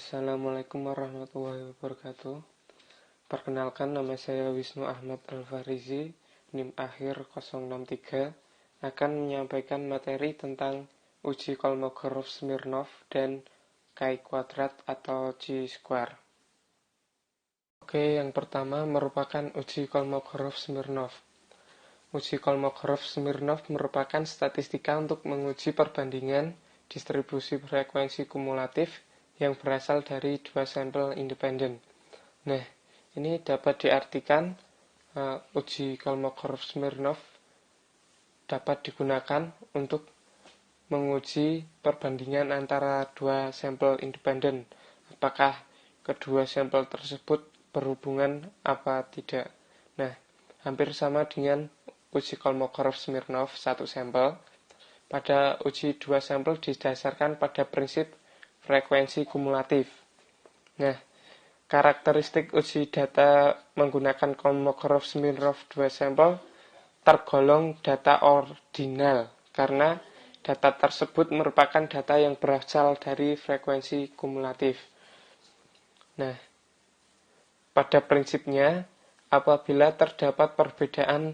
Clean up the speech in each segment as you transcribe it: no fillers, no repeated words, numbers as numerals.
Assalamualaikum warahmatullahi wabarakatuh. Perkenalkan, nama saya Wisnu Ahmad Al-Farizi, NIM akhir 063, akan menyampaikan materi tentang uji Kolmogorov-Smirnov dan Chi kuadrat atau Chi square. Oke, yang pertama merupakan uji Kolmogorov-Smirnov. Uji Kolmogorov-Smirnov merupakan statistika untuk menguji perbandingan distribusi frekuensi kumulatif yang berasal dari dua sampel independen. Nah, ini dapat diartikan uji Kolmogorov-Smirnov dapat digunakan untuk menguji perbandingan antara dua sampel independen, apakah kedua sampel tersebut berhubungan apa tidak. Nah, hampir sama dengan uji Kolmogorov-Smirnov satu sampel. Pada uji dua sampel didasarkan pada prinsip frekuensi kumulatif. Nah, karakteristik uji data menggunakan Kolmogorov-Smirnov dua sampel tergolong data ordinal karena data tersebut merupakan data yang berasal dari frekuensi kumulatif. Nah, pada prinsipnya, apabila terdapat perbedaan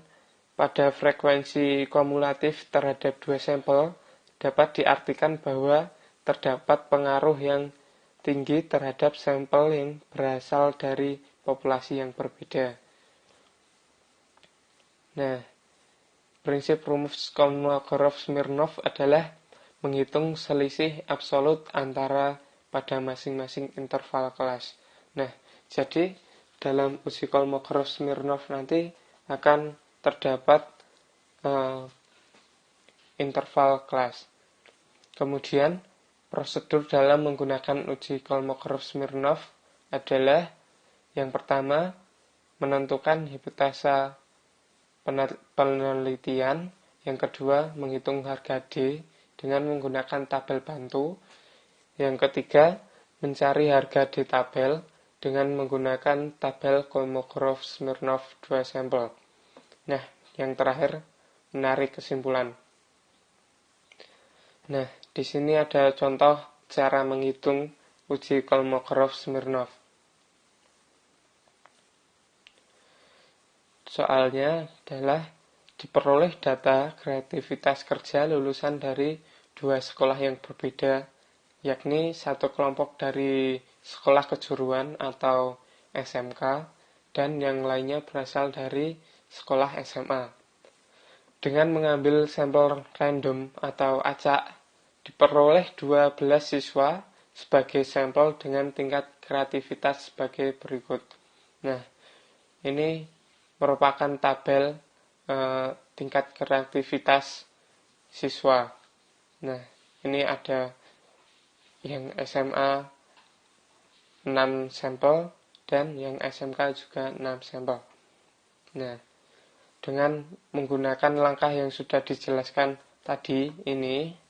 pada frekuensi kumulatif terhadap dua sampel, dapat diartikan bahwa terdapat pengaruh yang tinggi terhadap sampel yang berasal dari populasi yang berbeda. Nah, prinsip rumus Kolmogorov-Smirnov adalah menghitung selisih absolut antara pada masing-masing interval kelas. Nah, jadi dalam uji Kolmogorov-Smirnov nanti akan terdapat interval kelas. Kemudian prosedur dalam menggunakan uji Kolmogorov-Smirnov adalah yang pertama, menentukan hipotesa penelitian. Yang kedua, menghitung harga D dengan menggunakan tabel bantu. Yang ketiga, mencari harga D tabel dengan menggunakan tabel Kolmogorov-Smirnov dua sampel. Nah, yang terakhir, menarik kesimpulan. Nah, di sini ada contoh cara menghitung uji Kolmogorov-Smirnov. Soalnya adalah diperoleh data kreativitas kerja lulusan dari dua sekolah yang berbeda, yakni satu kelompok dari sekolah kejuruan atau SMK dan yang lainnya berasal dari sekolah SMA. Dengan mengambil sampel random atau acak, diperoleh 12 siswa sebagai sampel dengan tingkat kreativitas sebagai berikut. Nah, ini merupakan tabel tingkat kreativitas siswa. Nah, ini ada yang SMA 6 sampel dan yang SMK juga 6 sampel. Nah, dengan menggunakan langkah yang sudah dijelaskan tadi ini,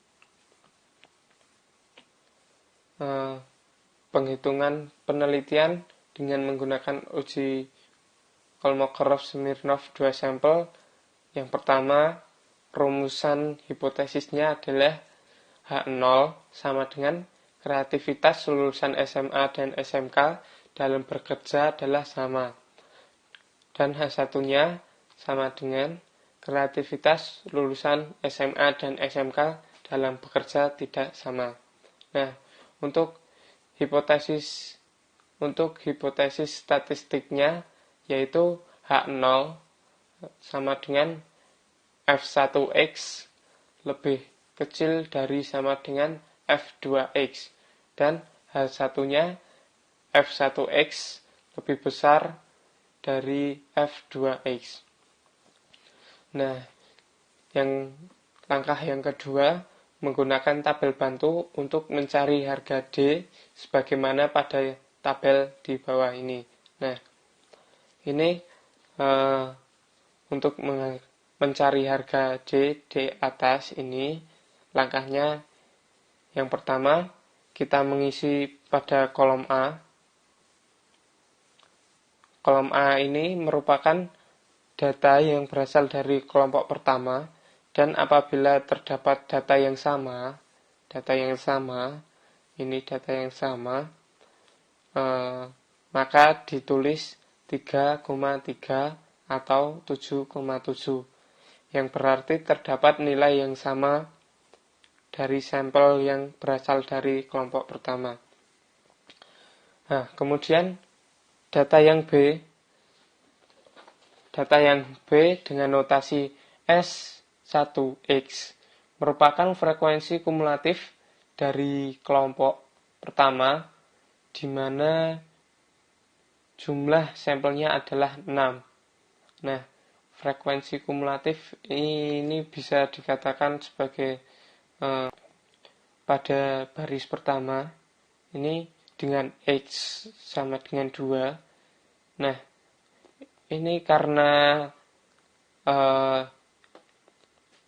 penghitungan penelitian dengan menggunakan uji Kolmogorov-Smirnov dua sampel. Yang pertama, rumusan hipotesisnya adalah H0 sama dengan kreativitas lulusan SMA dan SMK dalam bekerja adalah sama. Dan H1-nya sama dengan kreativitas lulusan SMA dan SMK dalam bekerja tidak sama. Nah, untuk hipotesis statistiknya yaitu H0 sama dengan F1X lebih kecil dari sama dengan F2X dan H1-nya F1X lebih besar dari F2X. Nah, langkah yang kedua, menggunakan tabel bantu untuk mencari harga D sebagaimana pada tabel di bawah ini. Nah, ini untuk mencari harga D di atas ini, langkahnya yang pertama, kita mengisi pada kolom A. Kolom A ini merupakan data yang berasal dari kelompok pertama, dan apabila terdapat data yang sama, maka ditulis 3,3 atau 7,7, yang berarti terdapat nilai yang sama dari sampel yang berasal dari kelompok pertama. Nah, kemudian data yang B dengan notasi S1X merupakan frekuensi kumulatif dari kelompok pertama, di mana jumlah sampelnya adalah 6. Nah, frekuensi kumulatif ini bisa dikatakan sebagai pada baris pertama ini dengan X sama dengan 2. Nah, ini karena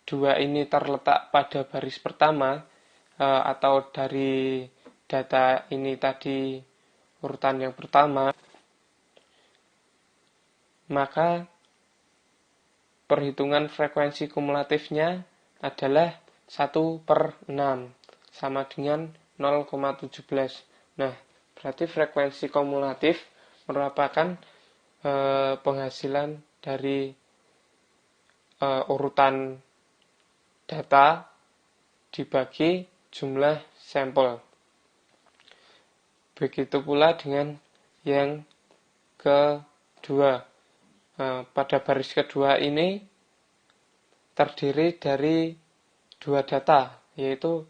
2 ini terletak pada baris pertama, atau dari data ini tadi urutan yang pertama, maka perhitungan frekuensi kumulatifnya adalah 1/6 sama dengan 0,17. Nah, berarti frekuensi kumulatif merupakan penghasilan dari urutan data dibagi jumlah sampel. Begitu pula dengan yang kedua. Pada baris kedua ini terdiri dari 2 data, yaitu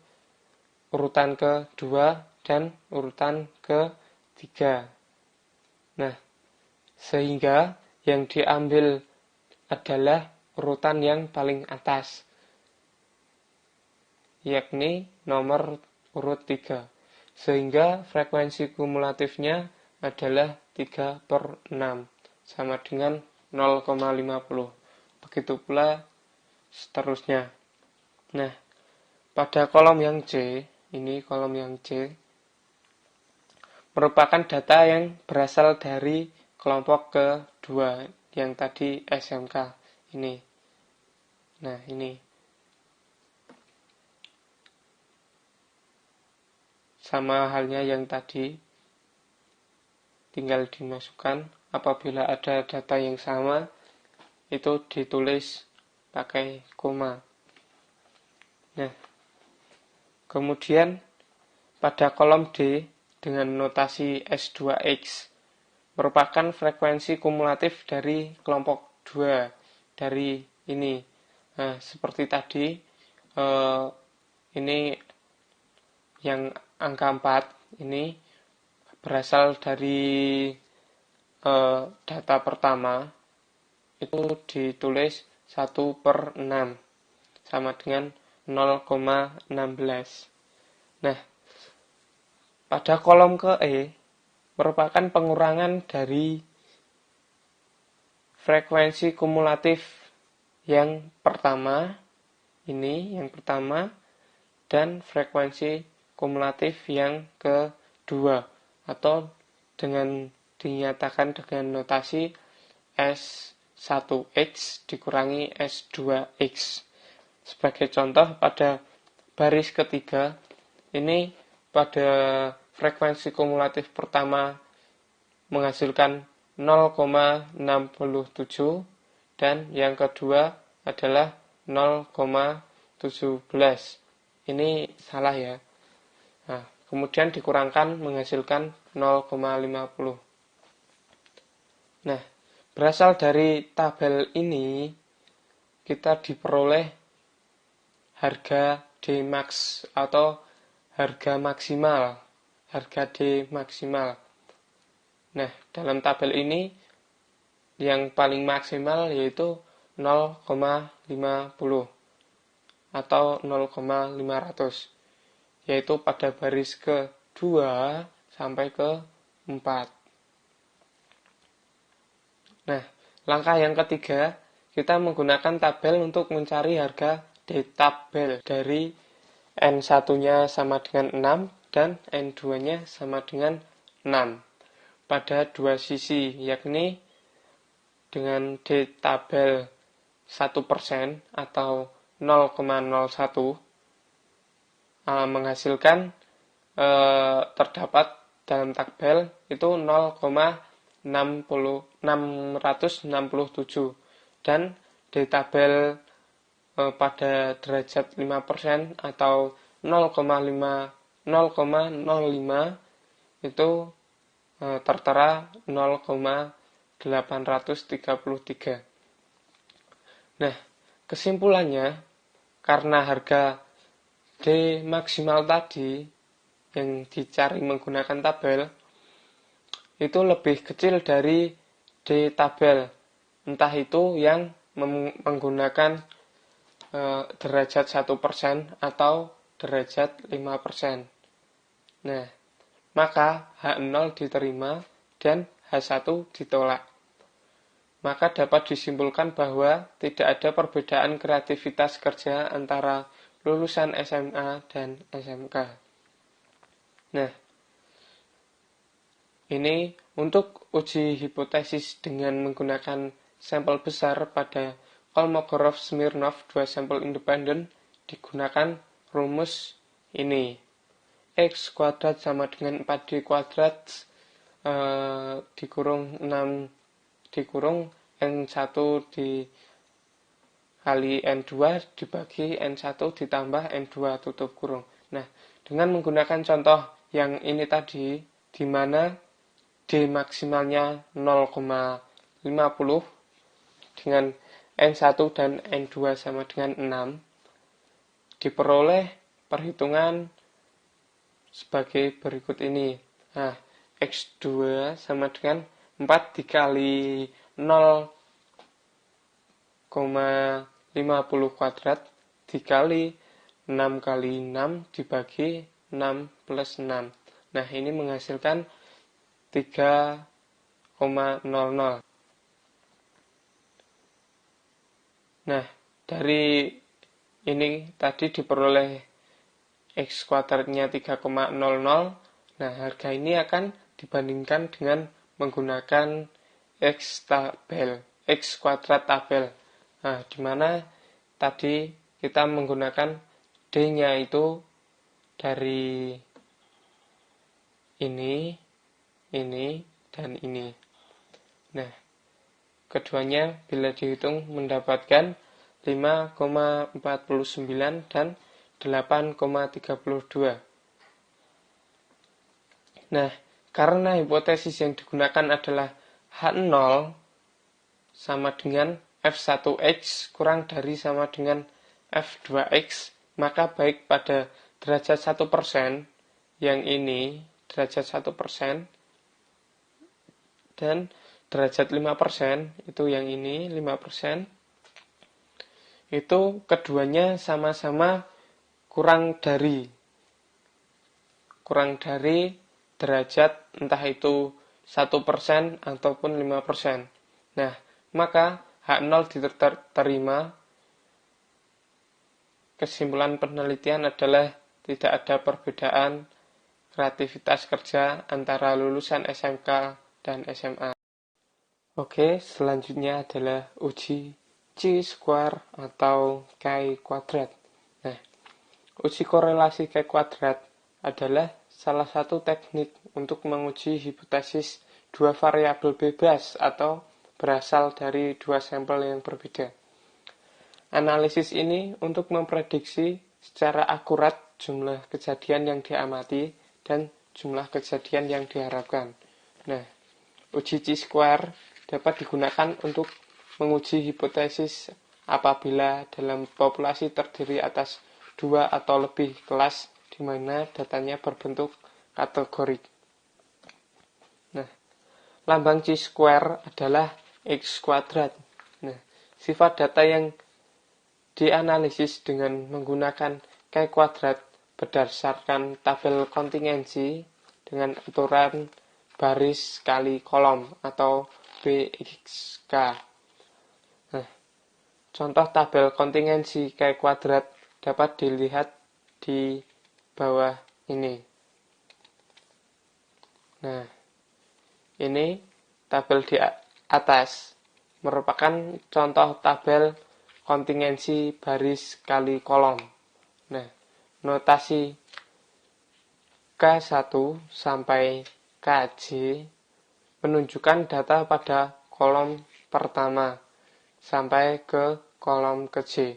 urutan kedua dan urutan ketiga. Nah, sehingga yang diambil adalah urutan yang paling atas, yakni nomor urut 3. Sehingga frekuensi kumulatifnya adalah 3/6 sama dengan 0,50. Begitu pula seterusnya. Nah, pada kolom yang C, ini kolom yang C merupakan data yang berasal dari kelompok kedua yang tadi SMK ini. Nah, ini sama halnya yang tadi, tinggal dimasukkan. Apabila ada data yang sama, itu ditulis pakai koma. Nah, kemudian pada kolom D dengan notasi S2X merupakan frekuensi kumulatif dari kelompok 2 dari ini. Nah, seperti tadi, ini yang angka 4 ini berasal dari data pertama, itu ditulis 1/6 sama dengan 0,16. Nah, pada kolom ke E merupakan pengurangan dari frekuensi kumulatif yang pertama, ini yang pertama, dan frekuensi kumulatif yang kedua, atau dengan dinyatakan dengan notasi S1X dikurangi S2X. Sebagai contoh, pada baris ketiga, ini pada frekuensi kumulatif pertama menghasilkan 0,67 dan yang kedua adalah 0,17. Ini salah ya. Nah, kemudian dikurangkan menghasilkan 0,50. Nah, berasal dari tabel ini kita diperoleh harga D max atau harga maksimal, harga D maksimal. Nah, dalam tabel ini yang paling maksimal yaitu 0,50 atau 0,500, yaitu pada baris ke-2 sampai ke-4. Nah, langkah yang ketiga, kita menggunakan tabel untuk mencari harga D tabel dari N1-nya sama dengan 6 dan N2-nya sama dengan 6 pada dua sisi, yakni dengan D tabel 1% atau 0,01 menghasilkan terdapat dalam tabel itu 0,667 dan di tabel pada derajat 5% atau 0,05 itu tertera 0,833. Nah, kesimpulannya, karena harga D maksimal tadi yang dicari menggunakan tabel itu lebih kecil dari D tabel, entah itu yang menggunakan derajat 1% atau derajat 5%. Nah, maka H0 diterima dan H1 ditolak. Maka dapat disimpulkan bahwa tidak ada perbedaan kreativitas kerja antara lulusan SMA dan SMK. Nah, ini untuk uji hipotesis dengan menggunakan sampel besar pada Kolmogorov-Smirnov 2 sampel independen digunakan rumus ini. X kuadrat sama dengan 4D kuadrat dikurung 6 dikurung N1 dikali N2 dibagi N1 ditambah N2 tutup kurung. Nah, dengan menggunakan contoh yang ini tadi, di mana D maksimalnya 0,50 dengan N1 dan N2 sama dengan 6, diperoleh perhitungan sebagai berikut ini. Nah, X2 sama dengan 4 dikali 0,50 kuadrat dikali 6 kali 6 dibagi 6 plus 6. Nah, ini menghasilkan 3,00. Nah, dari ini tadi diperoleh X kuadratnya 3,00. Nah, harga ini akan dibandingkan dengan menggunakan X kuadrat tabel. Nah, dimana tadi kita menggunakan D-nya itu dari ini, dan ini. Nah, keduanya bila dihitung mendapatkan 5,49 dan 8,32. Nah, karena hipotesis yang digunakan adalah H0 sama dengan F1X kurang dari sama dengan F2X, maka baik pada derajat 1% yang ini, derajat 1%, dan derajat 5%, itu yang ini, 5%, itu keduanya sama-sama kurang dari derajat entah itu 1% ataupun 5%. Nah, maka H0 diterima. Kesimpulan penelitian adalah tidak ada perbedaan kreativitas kerja antara lulusan SMK dan SMA. Oke, selanjutnya adalah uji chi-square atau chi kuadrat. Nah, uji korelasi chi kuadrat adalah salah satu teknik untuk menguji hipotesis dua variabel bebas atau berasal dari dua sampel yang berbeda. Analisis ini untuk memprediksi secara akurat jumlah kejadian yang diamati dan jumlah kejadian yang diharapkan. Nah, uji chi-square dapat digunakan untuk menguji hipotesis apabila dalam populasi terdiri atas dua atau lebih kelas di mana datanya berbentuk kategorik. Nah, lambang chi-square adalah X kuadrat. Nah, sifat data yang dianalisis dengan menggunakan chi kuadrat berdasarkan tabel kontingensi dengan aturan baris kali kolom atau BXK. Nah, contoh tabel kontingensi chi kuadrat dapat dilihat di bawah ini. Nah, ini tabel di atas merupakan contoh tabel kontingensi baris kali kolom. Nah, notasi K1 sampai KJ menunjukkan data pada kolom pertama sampai ke kolom ke J.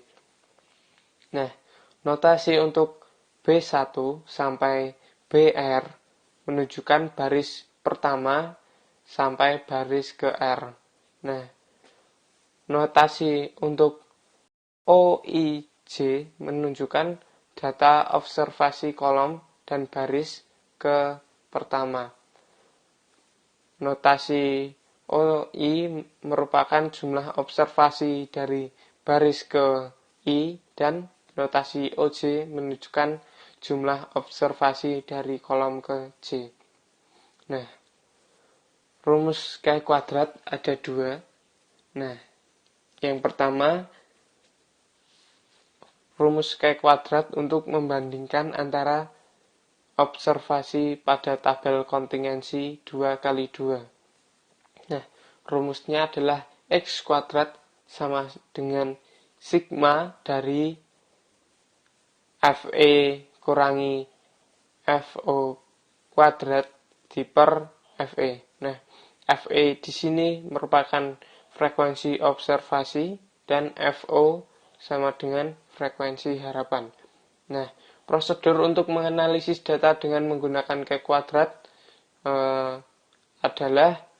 Nah, notasi untuk B1 sampai BR menunjukkan baris pertama sampai baris ke R. Nah, notasi untuk OIJ menunjukkan data observasi kolom dan baris ke pertama. Notasi OI merupakan jumlah observasi dari baris ke I dan notasi OJ menunjukkan jumlah observasi dari kolom ke J. Nah, rumus K kuadrat ada dua. Nah, yang pertama, rumus K kuadrat untuk membandingkan antara observasi pada tabel kontingensi 2x2. Nah, rumusnya adalah X kuadrat sama dengan sigma dari FE kurangi FO kuadrat diper FE. Nah, FE di sini merupakan frekuensi observasi dan FO sama dengan frekuensi harapan. Nah, prosedur untuk menganalisis data dengan menggunakan K kuadrat adalah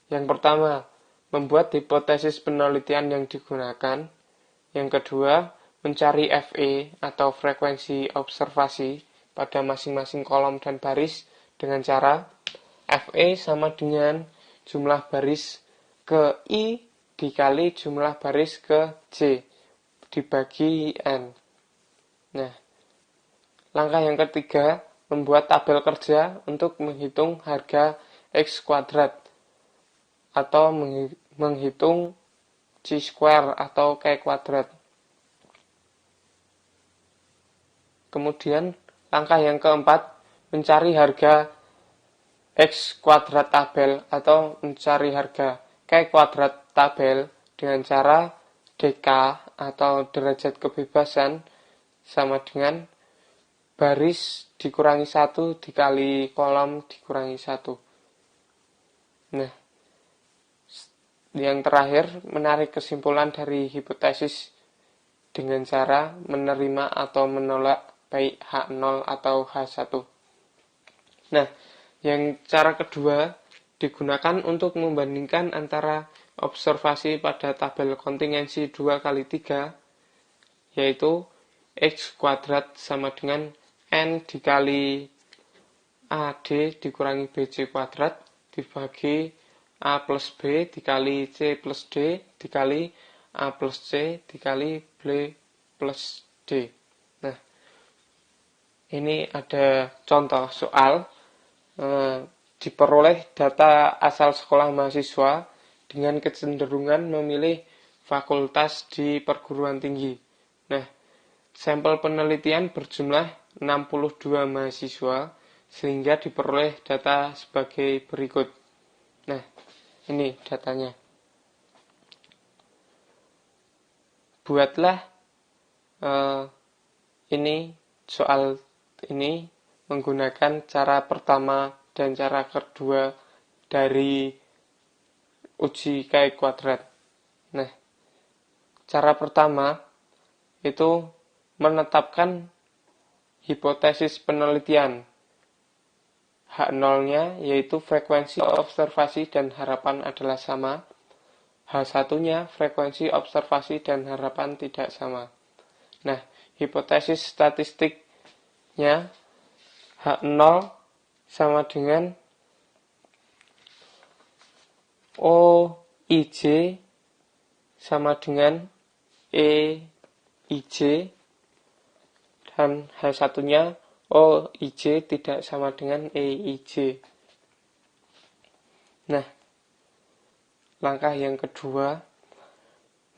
yang pertama, membuat hipotesis penelitian yang digunakan. Yang kedua, mencari FE atau frekuensi observasi pada masing-masing kolom dan baris dengan cara FE sama dengan jumlah baris ke I dikali jumlah baris ke J dibagi N. Nah, langkah yang ketiga, membuat tabel kerja untuk menghitung harga X kuadrat atau menghitung Chi square atau K kuadrat. Kemudian, langkah yang keempat, mencari harga X kuadrat tabel atau mencari harga K kuadrat tabel dengan cara DK atau derajat kebebasan sama dengan baris dikurangi 1 dikali kolom dikurangi 1. Nah, yang terakhir, menarik kesimpulan dari hipotesis dengan cara menerima atau menolak baik H0 atau H1. Nah, yang cara kedua digunakan untuk membandingkan antara observasi pada tabel kontingensi 2x3, yaitu X kuadrat sama dengan N dikali AD dikurangi BC kuadrat dibagi A plus B dikali C plus D dikali A plus C dikali B plus D. Nah, ini ada contoh soal diperoleh data asal sekolah mahasiswa dengan kecenderungan memilih fakultas di perguruan tinggi. Nah, sampel penelitian berjumlah 62 mahasiswa sehingga diperoleh data sebagai berikut. Nah, ini datanya. Buatlah ini soal ini menggunakan cara pertama dan cara kedua dari uji K kuadrat. Nah, cara pertama itu menetapkan hipotesis penelitian. H0-nya yaitu frekuensi observasi dan harapan adalah sama. H1-nya frekuensi observasi dan harapan tidak sama. Nah, hipotesis statistiknya H0 sama dengan OIJ sama dengan EIJ dan H1-nya OIJ tidak sama dengan EIJ. Nah, langkah yang kedua,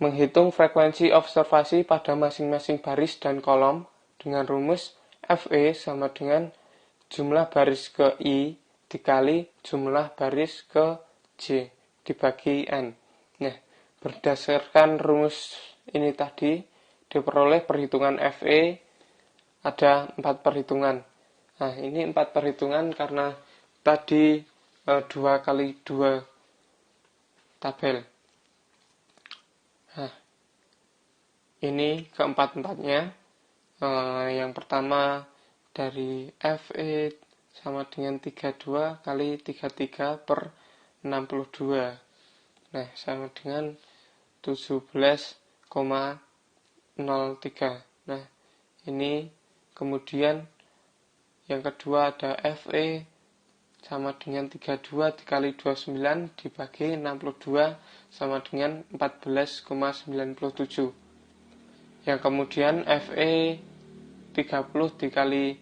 menghitung frekuensi observasi pada masing-masing baris dan kolom dengan rumus FE sama dengan jumlah baris ke I dikali jumlah baris ke J dibagi N. Nah, berdasarkan rumus ini tadi, diperoleh perhitungan FE ada 4 perhitungan. Nah, ini 4 perhitungan karena tadi 2 kali 2 tabel. Nah, ini keempat-empatnya. Yang pertama dari FE sama dengan 32 kali 33 per 62. Nah, sama dengan 17,03. Nah, ini kemudian yang kedua ada FE sama dengan 32 dikali 29 dibagi 62 sama dengan 14,97. Yang kemudian FE 30 dikali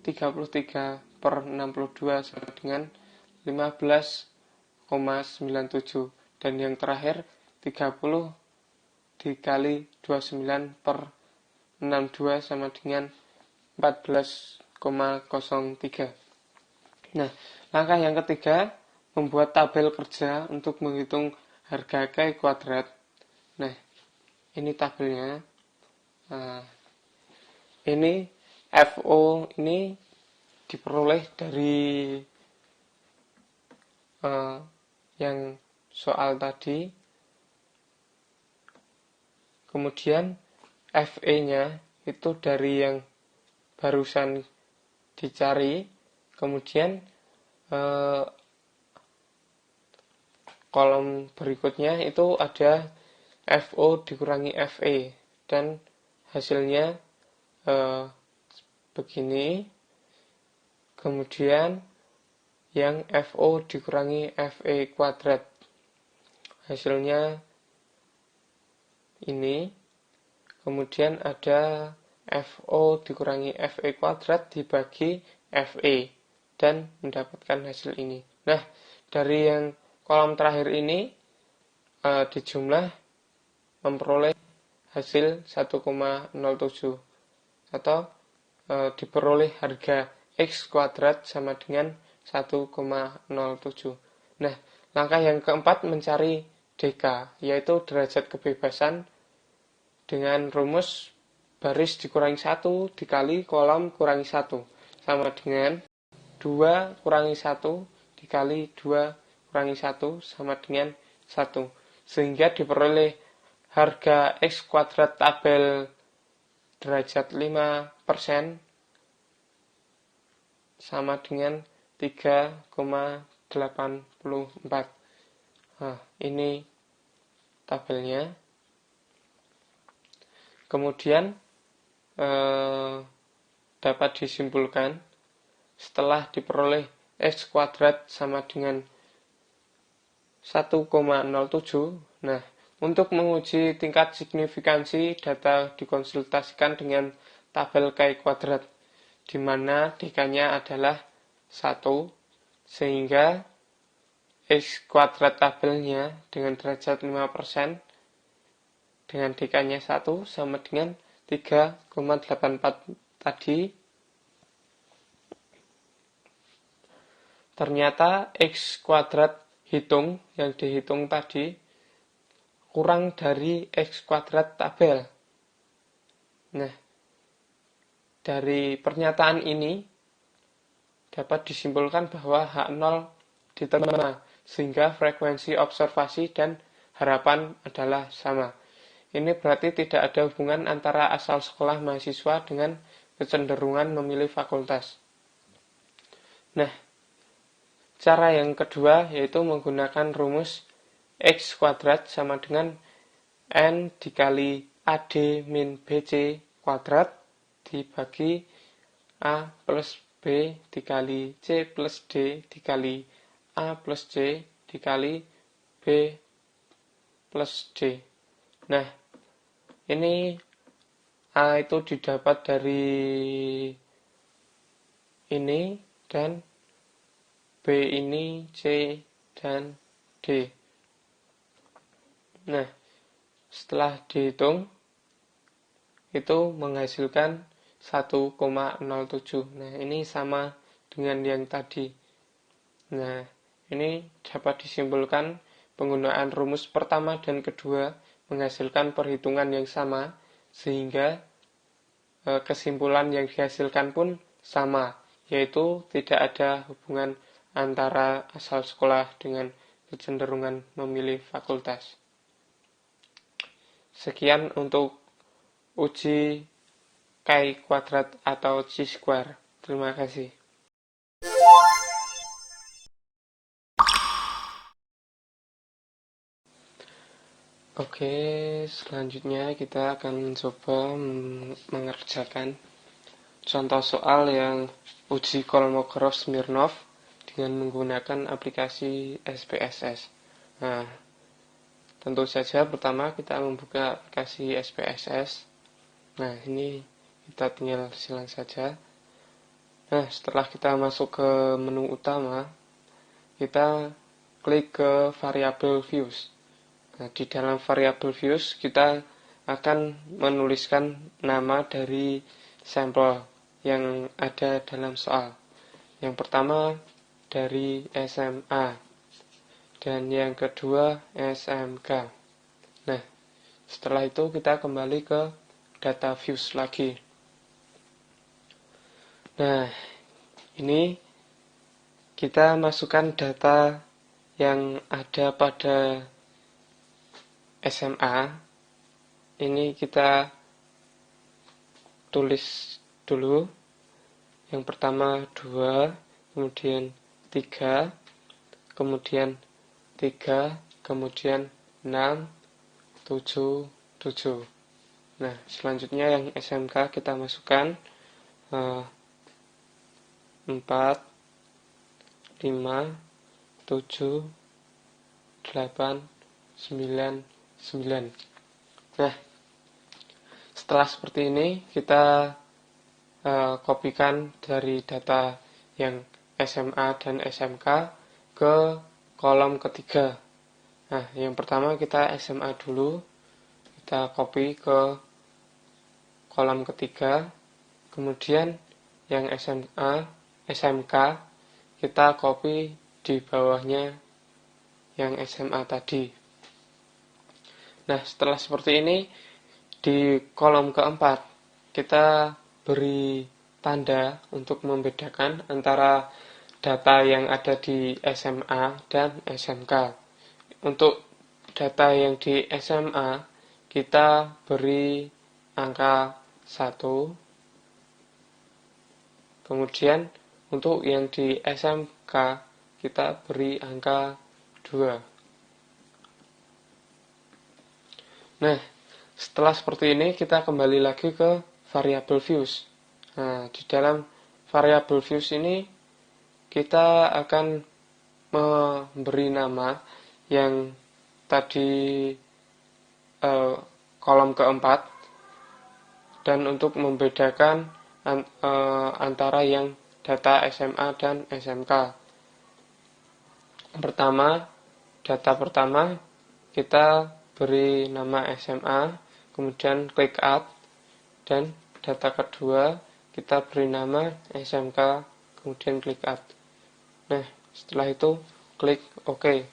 33 per 62 sama dengan 15,97. Dan yang terakhir 30 dikali 29 per 62 sama dengan 14,03. Nah, langkah yang ketiga, membuat tabel kerja untuk menghitung harga K kuadrat. Nah, ini tabelnya. Nah, ini FO ini diperoleh dari yang soal tadi. Kemudian FE-nya itu dari yang barusan dicari. Kemudian kolom berikutnya itu ada FO dikurangi FE dan hasilnya begini. Kemudian yang FO dikurangi FE kuadrat, hasilnya ini. Kemudian ada FO dikurangi FE kuadrat dibagi FE dan mendapatkan hasil ini. Nah, dari yang kolom terakhir ini dijumlah memperoleh hasil 1,07 atau diperoleh harga X kuadrat sama dengan 1,07. Nah, langkah yang keempat mencari DK, yaitu derajat kebebasan dengan rumus baris dikurangi 1 dikali kolom kurangi 1 sama dengan 2 kurangi 1 dikali 2 kurangi 1 sama dengan 1. Sehingga diperoleh harga X kuadrat tabel derajat 5% sama dengan 3,84. Nah, ini tabelnya. Kemudian dapat disimpulkan setelah diperoleh X kuadrat sama dengan 1,07. Nah, untuk menguji tingkat signifikansi data dikonsultasikan dengan tabel K kuadrat, di mana DK-nya adalah 1, sehingga X kuadrat tabelnya dengan derajat 5% dengan DK-nya 1 sama dengan 3,84 tadi. Ternyata X kuadrat yang dihitung tadi kurang dari X kuadrat tabel. Nah, dari pernyataan ini dapat disimpulkan bahwa H0 diterima, sehingga frekuensi observasi dan harapan adalah sama. Ini berarti tidak ada hubungan antara asal sekolah mahasiswa dengan kecenderungan memilih fakultas. Nah, cara yang kedua yaitu menggunakan rumus X kuadrat sama dengan N dikali AD min BC kuadrat dibagi A plus B dikali C plus D dikali A plus C dikali B plus D. Nah, ini A itu didapat dari ini dan B ini C dan D. Nah, setelah dihitung itu menghasilkan 1,07. Nah, ini sama dengan yang tadi. Nah, ini dapat disimpulkan penggunaan rumus pertama dan kedua menghasilkan perhitungan yang sama, sehingga kesimpulan yang dihasilkan pun sama, yaitu tidak ada hubungan antara asal sekolah dengan kecenderungan memilih fakultas. Sekian untuk uji chi-kuadrat atau chi-square. Terima kasih. Oke, selanjutnya kita akan mencoba mengerjakan contoh soal yang uji Kolmogorov-Smirnov dengan menggunakan aplikasi SPSS. Nah, tentu saja pertama kita membuka aplikasi SPSS. Nah, ini kita tinggal silang saja. Nah, setelah kita masuk ke menu utama, kita klik ke variable views. Nah, di dalam variable views kita akan menuliskan nama dari sampel yang ada dalam soal. Yang pertama dari SMA dan yang kedua SMK. Nah, setelah itu kita kembali ke data views lagi. Nah, ini kita masukkan data yang ada pada SMA. Ini kita tulis dulu. Yang pertama 2, kemudian 3, kemudian 3, kemudian 6, 7, 7. Nah, selanjutnya yang SMK kita masukkan 4, 5, 7, 8, 9, 9. Nah, setelah seperti ini kita kopikan dari data yang SMA dan SMK ke kolom ketiga. Nah, yang pertama kita SMA dulu, kita copy ke kolom ketiga, kemudian yang SMA, SMK kita copy di bawahnya yang SMA tadi. Nah, setelah seperti ini, di kolom keempat, kita beri tanda untuk membedakan antara data yang ada di SMA dan SMK. Untuk data yang di SMA, kita beri angka 1. Kemudian, untuk yang di SMK, kita beri angka 2. Nah, setelah seperti ini kita kembali lagi ke variable views. Nah, di dalam variable views ini kita akan memberi nama yang tadi kolom keempat, dan untuk membedakan antara yang data SMA dan SMK. Data pertama kita beri nama SMA, kemudian klik add, dan data kedua kita beri nama SMK, kemudian klik add. Nah, setelah itu klik OK.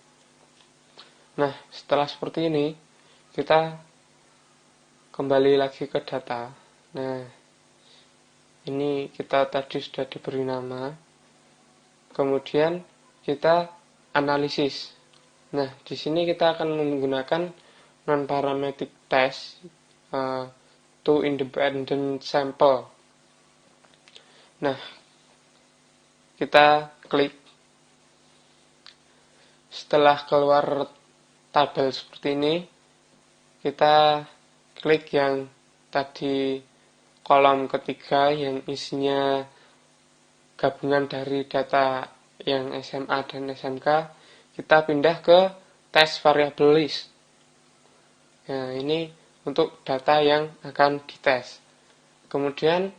Nah, setelah seperti ini kita kembali lagi ke data. Nah, ini kita tadi sudah diberi nama, kemudian kita analisis. Nah, di sini kita akan menggunakan non-parametric test to independent sample. Nah, kita klik. Setelah keluar tabel seperti ini, kita klik yang tadi kolom ketiga yang isinya gabungan dari data yang SMA dan SMK, kita pindah ke test variable list. Nah, ini untuk data yang akan dites. Kemudian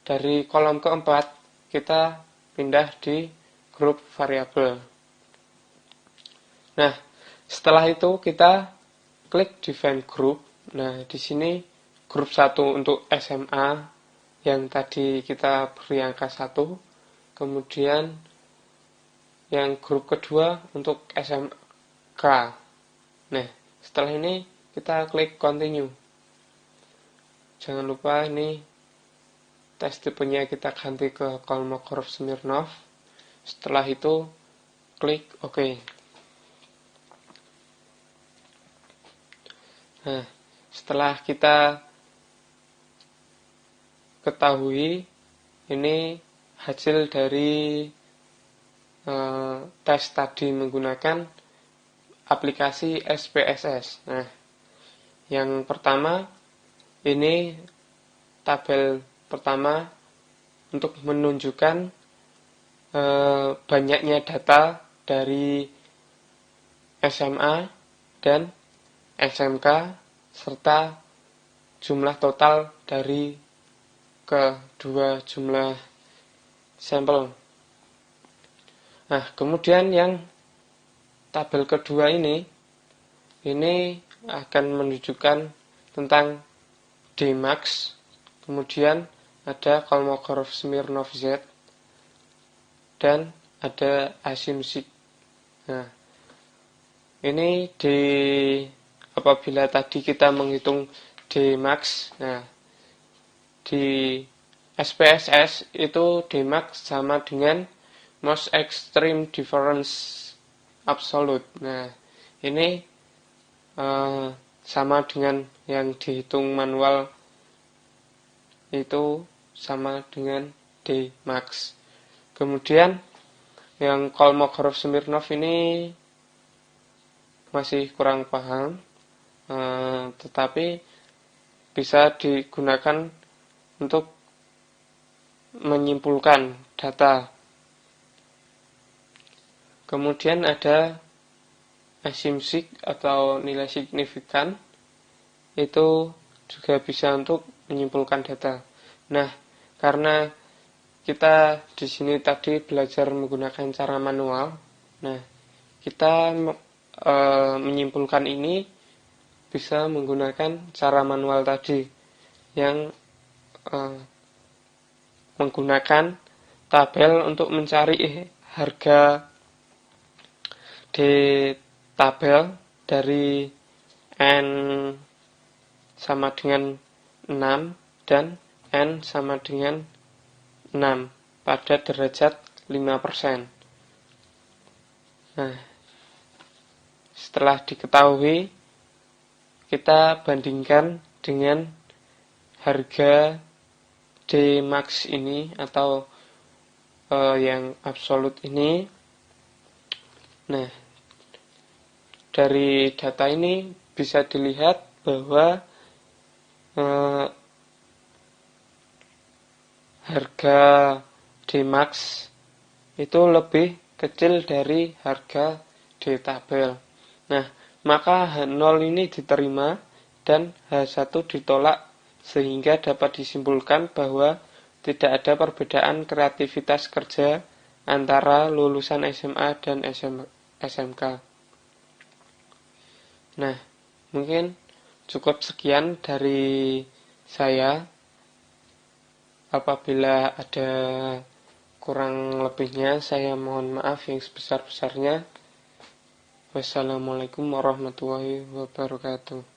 dari kolom keempat kita pindah di grup variabel. Nah, setelah itu kita klik define group. Nah, di sini grup 1 untuk SMA yang tadi kita beri angka 1. Kemudian yang grup kedua untuk SMK. Nah, setelah ini kita klik continue. Jangan lupa ini tes tipenya kita ganti ke Kolmogorov-Smirnov. Setelah itu klik OK. Nah, setelah kita ketahui ini hasil dari tes tadi menggunakan aplikasi SPSS. Nah, yang pertama ini tabel pertama untuk menunjukkan banyaknya data dari SMA dan SMK serta jumlah total dari kedua jumlah sampel. Nah, kemudian yang tabel kedua ini akan menunjukkan tentang Dmax, kemudian ada Kolmogorov-Smirnov Z, dan ada Asimsik. Nah, ini apabila tadi kita menghitung Dmax, nah di SPSS itu Dmax sama dengan most extreme difference absolute. Nah, ini sama dengan yang dihitung manual, itu sama dengan Dmax. Kemudian yang Kolmogorov-Smirnov ini masih kurang paham, tetapi bisa digunakan untuk menyimpulkan data. Kemudian ada Asimsik atau nilai signifikan, itu juga bisa untuk menyimpulkan data. Nah, karena kita di sini tadi belajar menggunakan cara manual, nah kita menyimpulkan ini bisa menggunakan cara manual tadi yang menggunakan tabel untuk mencari harga di tabel dari N sama dengan 6 dan N sama dengan 6 pada derajat 5%. Nah, setelah diketahui, kita bandingkan dengan harga Dmax ini atau yang absolut ini. Nah, dari data ini bisa dilihat bahwa harga Dmax itu lebih kecil dari harga di tabel. Nah, maka H0 ini diterima dan H1 ditolak, sehingga dapat disimpulkan bahwa tidak ada perbedaan kreativitas kerja antara lulusan SMA dan SMK. Nah, mungkin cukup sekian dari saya. Apabila ada kurang lebihnya, saya mohon maaf yang sebesar-besarnya. Wassalamualaikum warahmatullahi wabarakatuh.